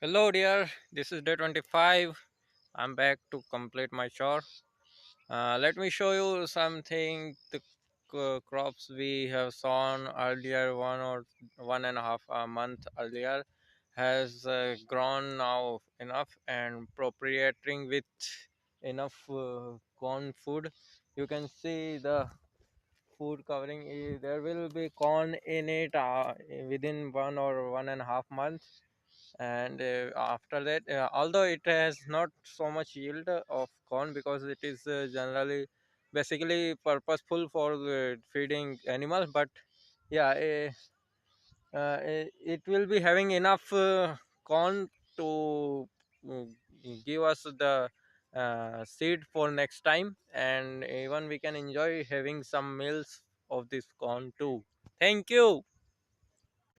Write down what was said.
Hello, dear. This is day 25. I'm back to complete my chore. Let me show you something. The crops we have sown earlier, 1.5 month earlier, has grown now enough and appropriating with enough corn food. You can see the food covering. There will be corn in it within 1 or 1.5 months, and after that, although it has not so much yield of corn because it is generally basically purposeful for feeding animals, but yeah, it will be having enough corn to uh, give us the seed for next time, and even we can enjoy having some meals of this corn too. Thank you.